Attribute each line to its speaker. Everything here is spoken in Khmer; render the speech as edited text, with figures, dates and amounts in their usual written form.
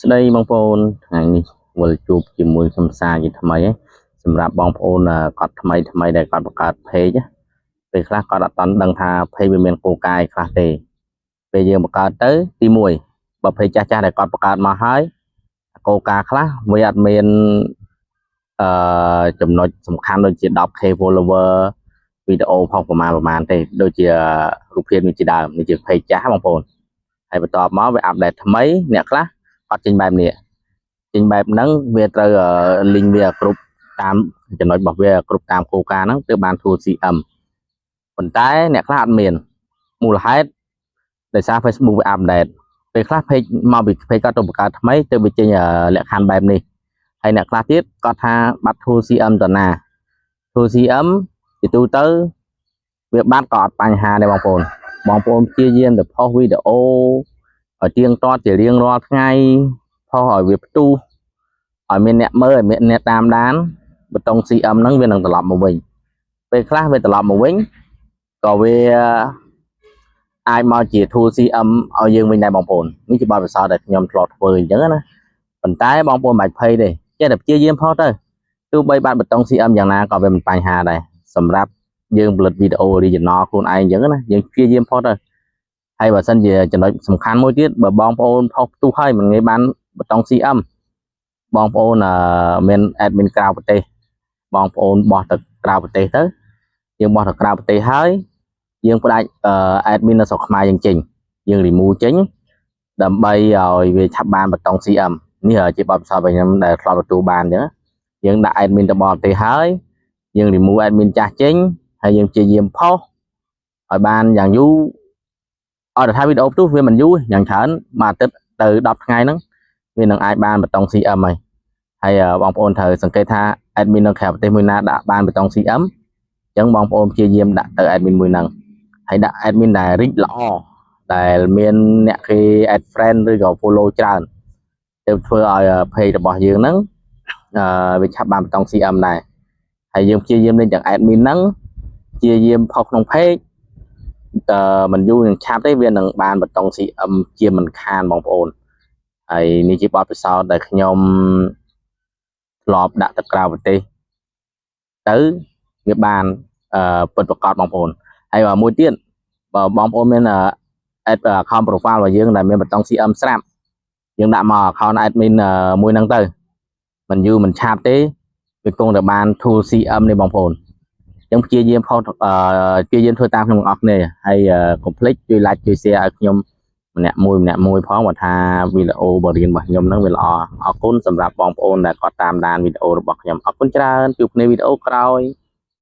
Speaker 1: ស្ដីបងប្អូនថ្ងៃនេះវិលជួបជាមួយខ្ញុំសាជាថ្មីសម្រាប់បងប្អូនគាត់ថ្មីដែលគាត់បង្កើត page ពេលខ្លះគាត់អត់ដឹងថា page វាមានគោលការណ៍ខ្លះទេពេលយើងបង្កើតទៅទី1បើ page ចាស់ដែលគាត់បង្កើតមកហើយគោលការណ៍ខ្លះវាអត់មានចំណុចសំខាន់ដូចជា 10k follower វីដេអូផងប្រមាណទេដូចជារូបភាពនេះជាដើមនេះជា page ចាស់បងប្អូនហើយបន្ទាប់មកវាអាប់ដេតថ្មីអ្នកខ្លះអត់ចេញបែបនេះចេញបែបហ្នឹងវាត្រូវ link វាគ្រប់តាមចំណុចរបស់វាគ្រប់តាមគោលការណ៍ហ្នឹងទើបបានធ្វើ CM ប៉ុន្តែអ្នកខ្លះអត់មានមូលហេតុដោយសារ Facebook វាអាប់ដេតពេលខ្លះ page មកពី page គាត់ទៅបង្កើតថ្មីទើបវាចេញលក្ខខណ្ឌបែបនេះហើយអ្នកខ្លះទៀតគាត់ថាបាត់ធ្វើ CM តណាធ្វើ CM ជាទូទៅវាបាត់ក៏អត់បញ្ហាដែរបងប្អូនព្យាយាមទៅផុសវីដេអូឲ្យទៀងទាត់ជារៀងរាល់ថ្ងៃផុសឲ្យវាផ្ទុះឲ្យមានអ្នកមើលឲ្យមានអ្នកតាមដានបតុង CM ហ្នឹងវានឹងត្រឡប់មកវិញពេលខ្លះវាត្រឡប់មកវិញក៏វាអាចមកជា tool CM ឲ្យយើងវិញដែរបងប្អូននេះជាបទពិសោធន៍ដែលខ្ញុំធ្លាប់ធ្វើអញ្ចឹងណាប៉ុន្តែបងប្អូនមិនបាច់ភ័យទេចេះតែព្យាយាមផុសទៅទោះបីបាត់បតុង CM យ៉ាងណាក៏វាមិនបញ្ហាដែរសម្រាប់យើងផលិតវីដេអូ original ខ្លួនឯងអញ្ចឹងណាយើងព្យាយាមផុសទៅហើយបើសិនជាចំណុចសំខាន់មួយទៀតបើបងប្អូនផុសផ្ទុះហើយមិនងាយបានបតុង CM បងប្អូនមាន admin ក្រៅប្រទេសបងប្អូនបោះទៅក្រៅប្រទេសទៅយើងបោះទៅក្រៅប្រទេសហើយយើងផ្ដាច់ admin នៅស្រុកខ្មែរយើងចេញយើង remove ចេញដើម្បីឲ្យវាឆាប់បានបតុង CM នេះជាបទពិសោធន៍របស់ខ្ញុំដែលធ្លាប់ទទួលបានអញ្ចឹងយើងដាក់ admin ទៅបរទេសហើយយើង remove admin ចាស់ចេញហើយយើងព្យាយាមផុសឲ្យបានយ៉ាងយូរឲ្យតែថាវីដេអូផ្ទុះវាមិនយូរយ៉ាងច្រើនមួយអាទិត្យទៅ10ថ្ងៃហ្នឹងវានឹងអាចបានបតុង CM ហើយបងប្អូនត្រូវសង្កេតថា admin នៅក្រៅប្រទេសមួយណាដាក់បានបតុង CM អញ្ចឹងបងប្អូនព្យាយាមដាក់ទៅ admin មួយហ្នឹងហើយដាក់ admin ដែល reach ល្អដែលមានអ្នកគេ add friend ឬក៏ follow ច្រើនទៅធ្វើឲ្យ page របស់យើងហ្នឹងវាឆាប់បានបតុង CM ដែរហើយយើងព្យាយាមលេងទាំង admin ហ្នឹងព្យាយាមផុសក្នុង page មិនយូរនឹងឆាប់ទេវានឹងបានបតុង CM ជាមិនខានបងប្អូនហើយនេះជាបទពិសោធន៍ដែលខ្ញុំធ្លាប់ដាក់ទៅក្រៅប្រទេសទៅវាបានពិតប្រាកដបងប្អូនហើយមួយទៀតបើបងប្អូនមាន account profile របស់យើងដែលមានបតុង CM ស្រាប់យើងដាក់មក account admin មួយហ្នឹងទៅមិនយូរមិនឆាប់ទេវាគង់តែបាន tool CM នេះបងប្អូនអញ្ចឹងព្យាយាមធ្វើតាមខ្ញុំទាំងអស់គ្នាហើយកុំភ្លេចជួយ like ជួយ share ឲ្យខ្ញុំម្នាក់មួយផងបើថាវីដេអូបរិញ្ញាបត្ររបស់ខ្ញុំហ្នឹងវាល្អអរគុណសម្រាប់បងប្អូនដែលគាត់តាមដានវីដេអូរបស់ខ្ញុំអរគុណច្រើនជួបគ្នាវីដេអូក្រោយ